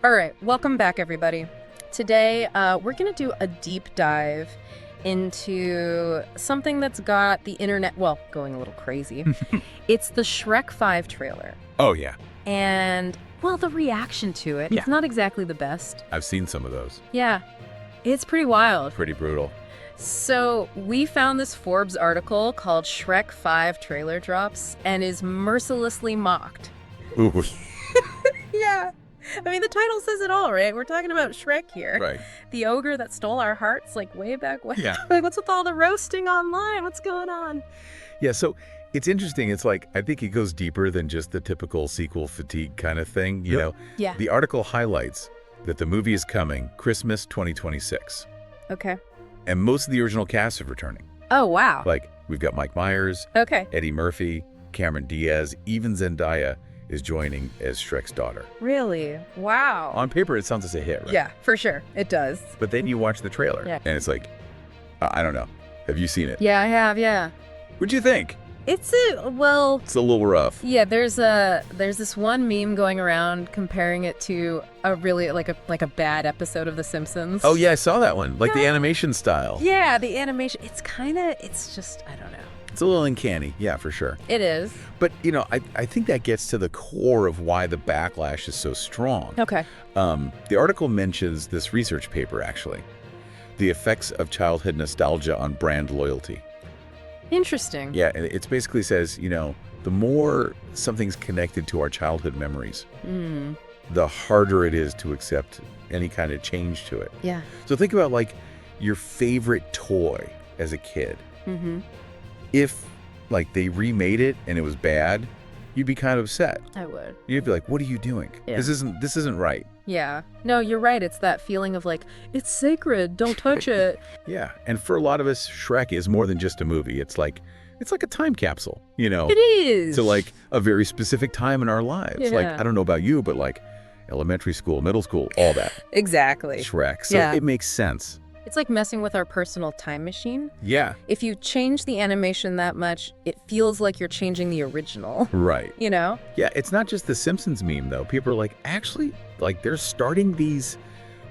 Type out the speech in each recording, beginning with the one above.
All right, welcome back, everybody. Today, we're going to do a deep dive into something that's got the internet, well, going a little crazy. It's the Shrek 5 trailer. Oh, yeah. And, well, the reaction to it, Yeah. it's not exactly the best. I've seen some of those. Yeah, it's pretty wild. Pretty brutal. So we found this Forbes article called Shrek 5 Trailer Drops and is mercilessly mocked. Ooh. Yeah. I mean, the title says it all, right? We're talking about Shrek here. Right. The ogre that stole our hearts, like, way back when. Yeah. Like, what's with all the roasting online? What's going on? Yeah, so it's interesting. It's like, I think it goes deeper than just the typical sequel fatigue kind of thing, you know? Yeah. The article highlights that the movie is coming Christmas 2026. Okay. And most of the original cast are returning. Oh, wow. Like, we've got Mike Myers, Okay. Eddie Murphy, Cameron Diaz, even Zendaya is joining as Shrek's daughter. Really? Wow. On paper, it sounds like a hit, right? Yeah, for sure. It does. But then you watch the trailer, Yeah. and it's like, I don't know. Have you seen it? Yeah, I have, yeah. What'd you think? It's well, It's a little rough. yeah, there's this one meme going around comparing it to a really, like a bad episode of The Simpsons. Oh, yeah, I saw that one. Like the Yeah. animation style. Yeah, the animation, it's just, I don't know. It's a little uncanny. Yeah, for sure. It is. But, you know, I think that gets to the core of why the backlash is so strong. Okay. The article mentions this research paper, actually. The effects of childhood nostalgia on brand loyalty. Interesting. Yeah, and it basically says, you know, the more something's connected to our childhood memories, the harder it is to accept any kind of change to it. Yeah. So think about, like, your favorite toy as a kid. Mm-hmm. If, like, they remade it and it was bad, you'd be kind of upset. I would. You'd be like, what are you doing? Yeah. This isn't right. Yeah. No, you're right. It's that feeling of like, it's sacred, don't touch it. Yeah. And for a lot of us, Shrek is more than just a movie. It's like a time capsule, you know, It is. to like a very specific time in our lives. Like, Yeah. I don't know about you, but like elementary school, middle school, all that. Exactly. Shrek. So Yeah. it makes sense. It's like messing with our personal time machine. Yeah. If you change the animation that much, it feels like you're changing the original. Right. You know? Yeah, it's not just the Simpsons meme, though. People are like, actually, like, they're starting these,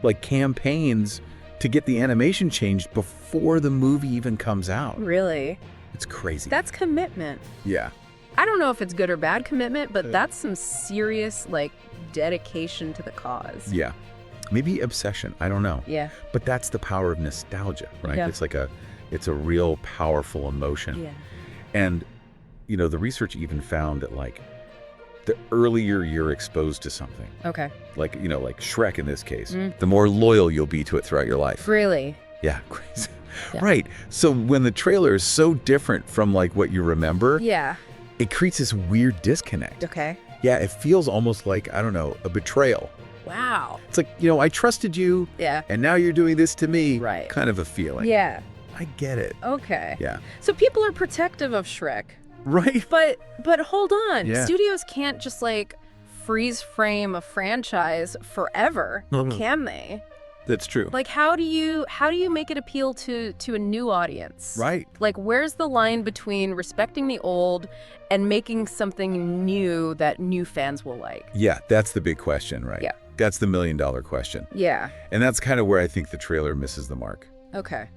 like, campaigns to get the animation changed before the movie even comes out. Really? It's crazy. That's commitment. Yeah. I don't know if it's good or bad commitment, but that's some serious, like, dedication to the cause. Yeah. Maybe obsession. I don't know. Yeah. But that's the power of nostalgia, right? Yeah. It's a real powerful emotion. Yeah. And, you know, the research even found that, like, the earlier you're exposed to something, Okay. like, you know, like Shrek in this case, Mm. the more loyal you'll be to it throughout your life. Really? Yeah, crazy. Yeah. Right. So when the trailer is so different from like what you remember, Yeah. it creates this weird disconnect. Okay. Yeah, it feels almost like, I don't know, a betrayal. Wow. It's like, you know, I trusted you Yeah. and now you're doing this to me. Right. Kind of a feeling. Yeah. I get it. Okay. Yeah. So people are protective of Shrek. Right. But hold on. Yeah. Studios can't just like freeze frame a franchise forever, can they? That's true. Like how do you make it appeal to a new audience? Right. Like where's the line between respecting the old and making something new that new fans will like? Yeah, that's the big question, right? Yeah. That's the $1 million question. Yeah. And that's kind of where I think the trailer misses the mark. Okay.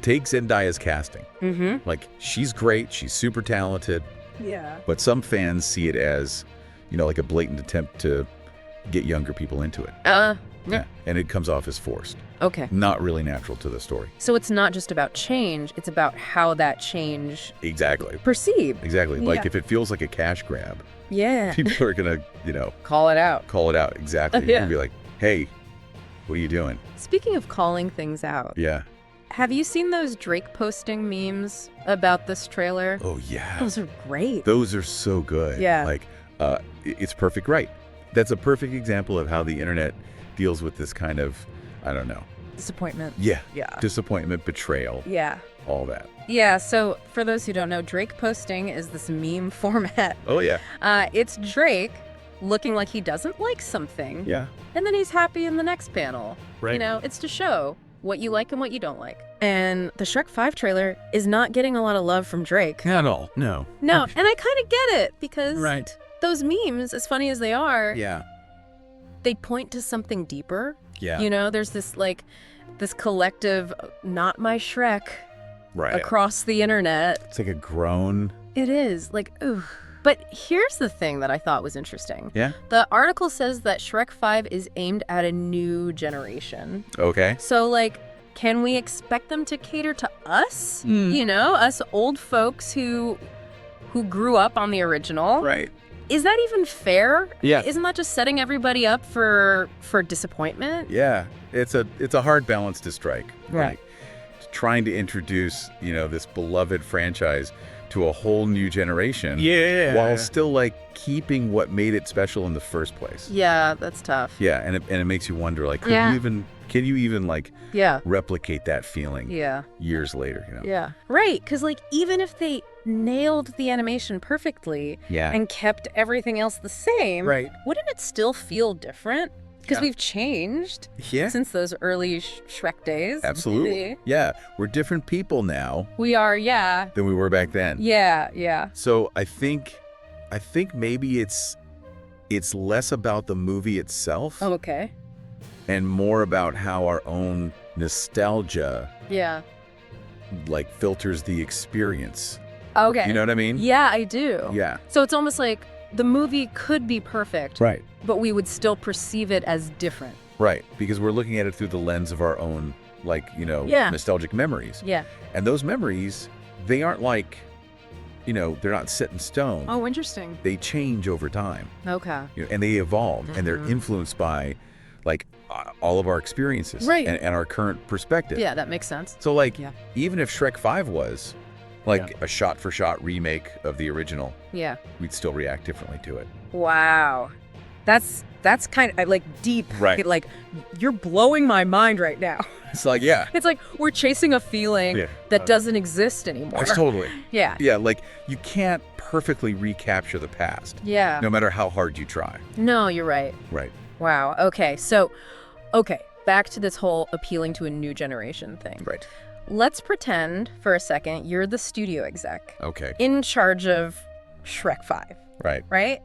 Take Zendaya's casting. Mm-hmm. Like, she's great, she's super talented, Yeah. but some fans see it as, you know, like a blatant attempt to get younger people into it. Yeah. And it comes off as forced, Okay. not really natural to the story. So it's not just about change, it's about how that change Exactly. perceived. Exactly. Like, Yeah. if it feels like a cash grab, Yeah. people are going to, you know, Call it out. call it out. Exactly. Yeah. You're gonna be like, hey, what are you doing? Speaking of calling things out, Yeah. have you seen those Drake posting memes about this trailer? Oh, yeah. Those are great. Those are so good. Yeah. Like, it's perfect, right? That's a perfect example of how the internet deals with this kind of, I don't know. Disappointment. Yeah. Yeah. Disappointment, betrayal, Yeah. all that. Yeah, so for those who don't know, Drake posting is this meme format. Oh, yeah. It's Drake looking like he doesn't like something, Yeah. and then he's happy in the next panel. Right. You know, it's to show what you like and what you don't like. And the Shrek 5 trailer is not getting a lot of love from Drake. Not at all. No. No, and I kind of get it because those memes, as funny as they are, Yeah. they point to something deeper. Yeah. You know, there's this collective, not my Shrek, Right. across the internet. It's like a groan. It is, like, ooh. But here's the thing that I thought was interesting. Yeah. The article says that Shrek 5 is aimed at a new generation. Okay. So, like, can we expect them to cater to us? Mm. You know, us old folks who grew up on the original? Right. Is that even fair? Yeah. Isn't that just setting everybody up for disappointment? Yeah. It's a hard balance to strike. Right. Like, trying to introduce, this beloved franchise to a whole new generation. Yeah. While still like keeping what made it special in the first place. Yeah, that's tough. Yeah, and it makes you wonder, like, Yeah. can you even like Yeah. replicate that feeling Yeah. years later, Yeah. Right, because like even if they nailed the animation perfectly Yeah. and kept everything else the same, Right. wouldn't it still feel different? Because Yeah. we've changed Yeah. since those early Shrek days. Absolutely. Yeah. We're different people now We are, yeah. than we were back then. Yeah, yeah. So I think maybe it's less about the movie itself Oh, okay. and more about how our own nostalgia Yeah. like filters the experience. Okay. You know what I mean? Yeah, I do. Yeah. So it's almost like the movie could be perfect, Right. but we would still perceive it as different. Right. Because we're looking at it through the lens of our own, like, Yeah. nostalgic memories. Yeah. And those memories, they aren't like, they're not set in stone. Oh, interesting. They change over time, Okay. and they evolve, and they're Mhm. influenced by, like, all of our experiences Right. and our current perspective. Yeah, that makes sense. So, like, Yeah. even if Shrek 5 was, like, a shot-for-shot remake of the original, Yeah. we'd still react differently to it. Wow. That's kind of like deep. Right. Like you're blowing my mind right now. It's like, yeah. It's like we're chasing a feeling Yeah. that doesn't exist anymore. Totally. Yeah. Yeah, like, you can't perfectly recapture the past, Yeah. no matter how hard you try. No, you're right. Right. Wow. Okay. So, back to this whole appealing to a new generation thing. Right. Let's pretend for a second you're the studio exec Okay. in charge of Shrek 5, Right. right?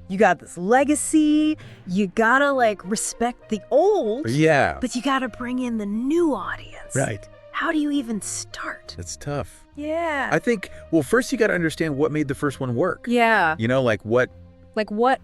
You got this legacy. You gotta like respect the old, Yeah. but you gotta bring in the new audience. Right. How do you even start? That's tough. Yeah. I think, well, first you got to understand what made the first one work. Yeah. Like what, Like what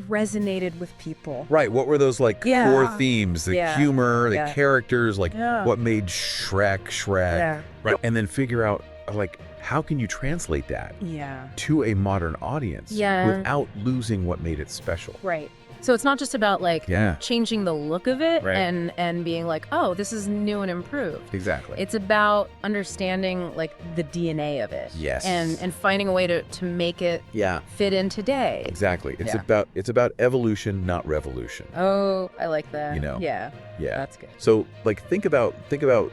resonated with people? right, what were those like Yeah. core themes, the Yeah. humor, the Yeah. characters, like Yeah. what made Shrek. Yeah. Right. And then figure out, like, how can you translate that Yeah. to a modern audience Yeah. without losing what made it special? Right. So it's not just about like Yeah. changing the look of it Right. and being like, oh, this is new and improved. Exactly. It's about understanding like the DNA of it. Yes. And finding a way to make it Yeah. fit in today. Exactly. It's Yeah. about evolution, not revolution. Oh, I like that. You know. Yeah. Yeah. That's good. So, like, think about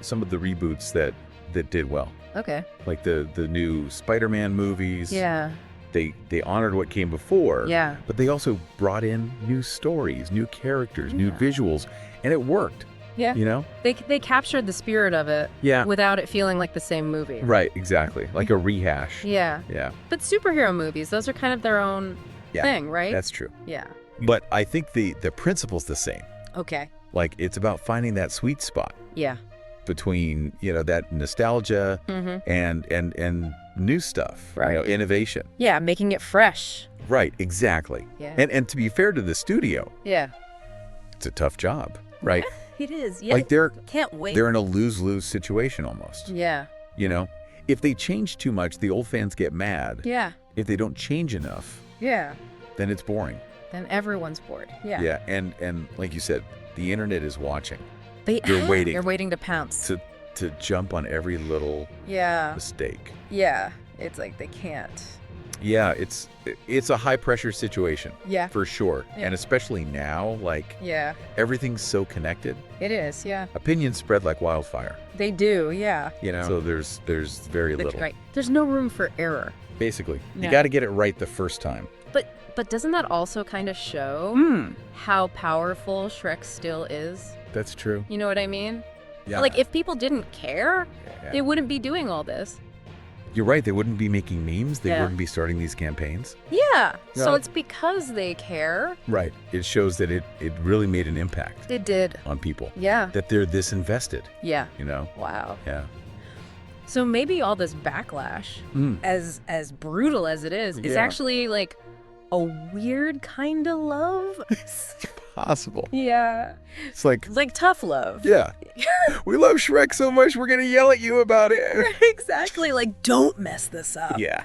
some of the reboots that did well. Okay. Like the new Spider-Man movies. Yeah. They honored what came before. Yeah. But they also brought in new stories, new characters, new Yeah. visuals, and it worked. Yeah. You know? They captured the spirit of it Yeah. without it feeling like the same movie. Right, exactly. Like a rehash. Yeah. Yeah. But superhero movies, those are kind of their own Yeah, thing, right? That's true. Yeah. But I think the principle's the same. Okay. Like, it's about finding that sweet spot Yeah. between, that nostalgia Mm-hmm. and new stuff. Right. Innovation. Yeah, making it fresh. Right, exactly. Yeah. And to be fair to the studio, Yeah. it's a tough job, right? It is. Yeah. Like they're Can't wait. in a lose-lose situation almost. Yeah. If they change too much, the old fans get mad. Yeah. If they don't change enough, Yeah. then it's boring. Then everyone's bored. Yeah. Yeah, and like you said, the internet is watching They're waiting. They're waiting to pounce. to jump on every little Yeah. mistake. Yeah. It's like they can't. Yeah, it's a high-pressure situation. Yeah. For sure. Yeah. And especially now, like, Yeah. everything's so connected. It is. Yeah. Opinions spread like wildfire. They do. Yeah. So there's very little. Right. There's no room for error. Basically, you Yeah. got to get it right the first time. But doesn't that also kind of show how powerful Shrek still is? That's true. You know what I mean? Yeah. Like if people didn't care, Yeah. they wouldn't be doing all this. You're right. They wouldn't be making memes. They Yeah. wouldn't be starting these campaigns. Yeah. So No. it's because they care. Right. It shows that it really made an impact It did. on people. Yeah. That they're this invested, Yeah. you know? Wow. Yeah. So maybe all this backlash, Mm. as brutal as it is Yeah. actually like a weird kind of love. Possible. Yeah. It's like, Like tough love. yeah, we love Shrek so much, we're going to yell at you about it. Exactly. Like, don't mess this up. Yeah.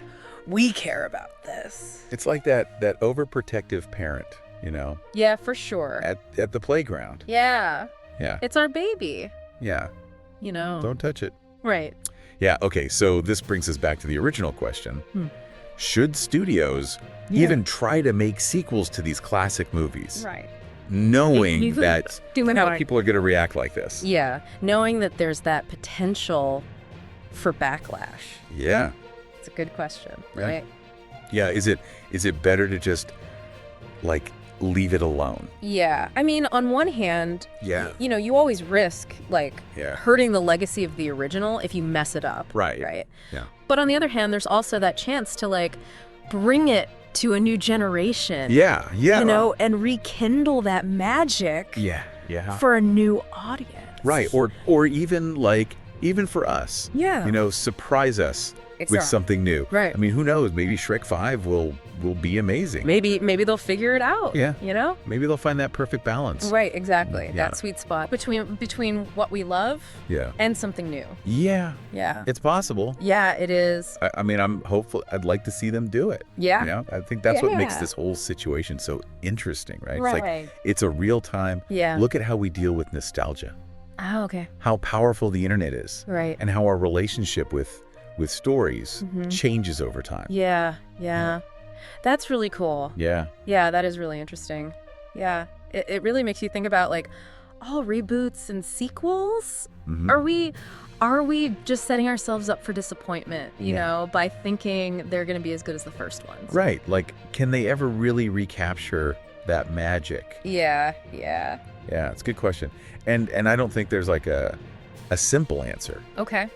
We care about this. It's like that overprotective parent, you know, Yeah, for sure. at the playground. Yeah. Yeah. It's our baby, Yeah. you know. Don't touch it. Right. Yeah. Okay. So this brings us back to the original question. Should studios Yeah. even try to make sequels to these classic movies, Right. knowing You- that Do my how part. people are going to react like this? Yeah. Knowing that there's that potential for backlash. Yeah. It's a good question, Yeah. right? Yeah. Is it better to just like leave it alone? Yeah. I mean, on one hand, Yeah. you know, you always risk like Yeah. hurting the legacy of the original if you mess it up. Right. Right. Yeah. But on the other hand, there's also that chance to like bring it to a new generation. Yeah. Yeah. You know, and rekindle that magic Yeah. Yeah. for a new audience. Right. Or even for us. Yeah. You know, surprise us with Exactly. something new. Right. I mean, who knows? Maybe Shrek 5 will be amazing. Maybe they'll figure it out. Yeah. You know? Maybe they'll find that perfect balance. Right, exactly. Yeah. That sweet spot between what we love Yeah. and something new. Yeah. Yeah. It's possible. Yeah, it is. I mean, I'm hopeful. I'd like to see them do it. Yeah. You know? I think that's what makes Yeah. this whole situation so interesting, right? It's Right. like it's a real time. Yeah. Look at how we deal with nostalgia, Oh, okay. how powerful the internet is, Right. and how our relationship with stories changes over time. Yeah. Yeah. That's really cool. Yeah. Yeah, that is really interesting. Yeah. It really makes you think about like all reboots and sequels. Mhm. Are we just setting ourselves up for disappointment, you Yeah. know, by thinking they're going to be as good as the first ones? Right. Like, can they ever really recapture that magic? Yeah. Yeah. Yeah, it's a good question. And I don't think there's like a simple answer. Okay.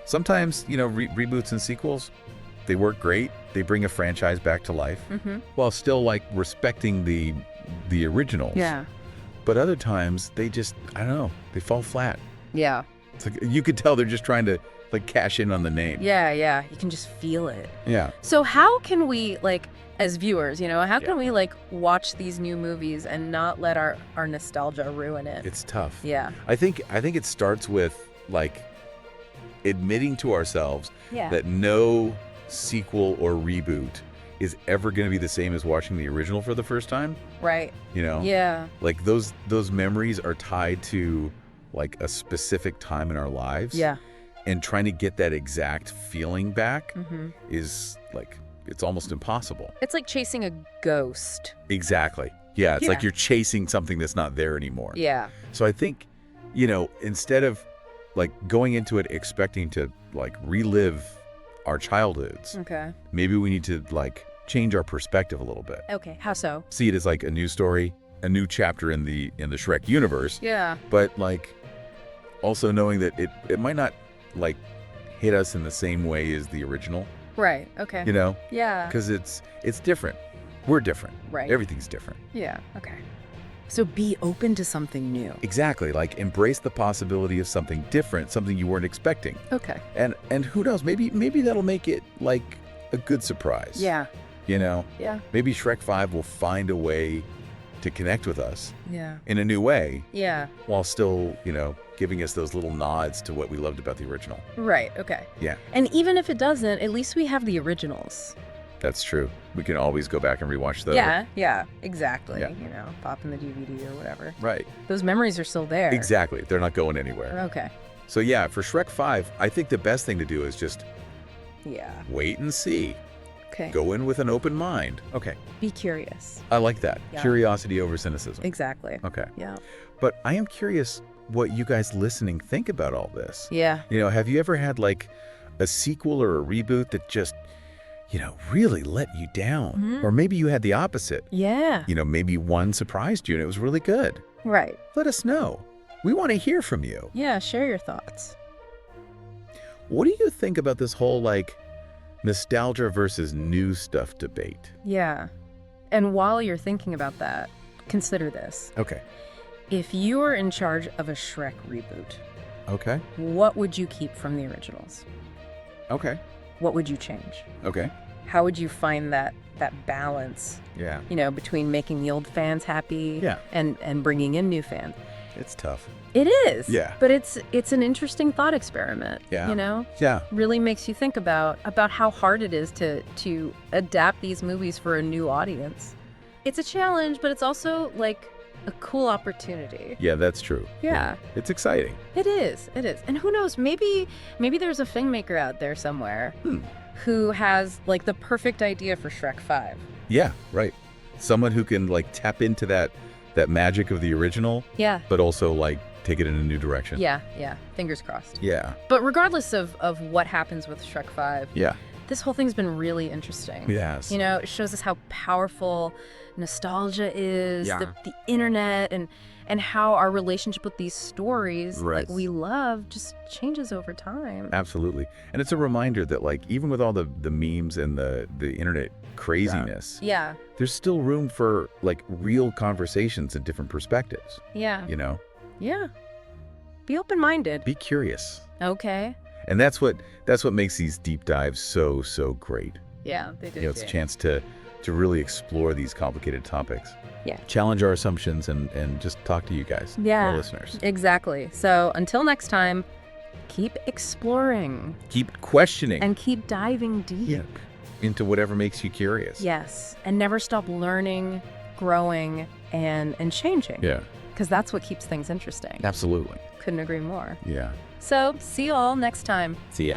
Sometimes, you know, reboots and sequels, they work great. They bring a franchise back to life Mm-hmm. while still like respecting the originals. Yeah. But other times they just, I don't know, they fall flat. Yeah. It's like you could tell they're just trying to like cash in on the name. Yeah. Yeah. You can just feel it. Yeah. So how can we like, as viewers, you know, how Yeah. can we like watch these new movies and not let our nostalgia ruin it? It's tough. Yeah. I think it starts with like admitting to ourselves Yeah. that no sequel or reboot is ever going to be the same as watching the original for the first time, Right. you know? Yeah. Like those memories are tied to like a specific time in our lives. Yeah. And trying to get that exact feeling back Mm-hmm. is like it's almost impossible. It's like chasing a ghost. Exactly. Yeah, it's Yeah. like you're chasing something that's not there anymore. Yeah. So I think, you know, instead of like going into it expecting to like relive our childhoods, Okay. maybe we need to like change our perspective a little bit. Okay. How so? See it as like a new story, a new chapter in the Shrek universe, Yeah. but like also knowing that it might not like hit us in the same way as the original, Right. Okay. you know, Yeah. because it's different. We're different. Right. Everything's different. Yeah. Okay. So be open to something new. Exactly. Like embrace the possibility of something different, something you weren't expecting. Okay. And who knows, maybe that'll make it like a good surprise. Yeah. You know, Yeah. maybe Shrek 5 will find a way to connect with us Yeah. in a new way Yeah. while still, you know, giving us those little nods to what we loved about the original. Right. Okay. Yeah, And even if it doesn't, at least we have the originals. that's true. We can always go back and rewatch those. Yeah. Yeah. Exactly. Yeah. You know, pop in the DVD or whatever. Right. Those memories are still there. Exactly. They're not going anywhere. Okay. So yeah, for Shrek 5, I think the best thing to do is just Yeah. wait and see. Okay. Go in with an open mind. Okay. Be curious. I like that. Yeah. Curiosity over cynicism. Exactly. Okay. Yeah. But I am curious what you guys listening think about all this. Yeah. You know, have you ever had like a sequel or a reboot that just, you know, really let you down? Mhm. Or maybe you had the opposite. Yeah. You know, maybe one surprised you and it was really good. Right. Let us know. We want to hear from you. Yeah. Share your thoughts. What do you think about this whole like Nostalgia versus new stuff debate. Yeah. And while you're thinking about that, consider this. Okay. If you were in charge of a Shrek reboot, Okay. what would you keep from the originals? Okay. What would you change? Okay. How would you find that balance, Yeah. between making the old fans happy Yeah. and bringing in new fans? It's tough. It is. Yeah. But it's an interesting thought experiment. Yeah. Yeah. Really makes you think about how hard it is to adapt these movies for a new audience. It's a challenge, but it's also like a cool opportunity. Yeah, that's true. Yeah. It's exciting. It is. It is. And who knows, maybe there's a filmmaker out there somewhere who has like the perfect idea for Shrek 5. Yeah, right. Someone who can like tap into that magic of the original, Yeah. but also like take it in a new direction. Yeah. Fingers crossed. Yeah. But regardless of what happens with Shrek 5, Yeah. this whole thing's been really interesting. Yes. It shows us how powerful nostalgia is, Yeah. the internet, and how our relationship with these stories Right. like we love just changes over time. Absolutely. And it's a reminder that like even with all the memes and the internet craziness, Yeah. there's still room for like real conversations and different perspectives, Yeah. Yeah. Be open-minded. Be curious. Okay. And that's what makes these deep dives so great. Yeah, they do. It's a chance to really explore these complicated topics. Yeah. Challenge our assumptions and just talk to you guys, Yeah. our listeners. Exactly. So until next time, keep exploring Keep questioning and keep diving deep. into whatever makes you curious. Yes. And never stop learning, growing, and changing. Yeah. Because that's what keeps things interesting. Absolutely. Couldn't agree more. Yeah. So see you all next time. See ya.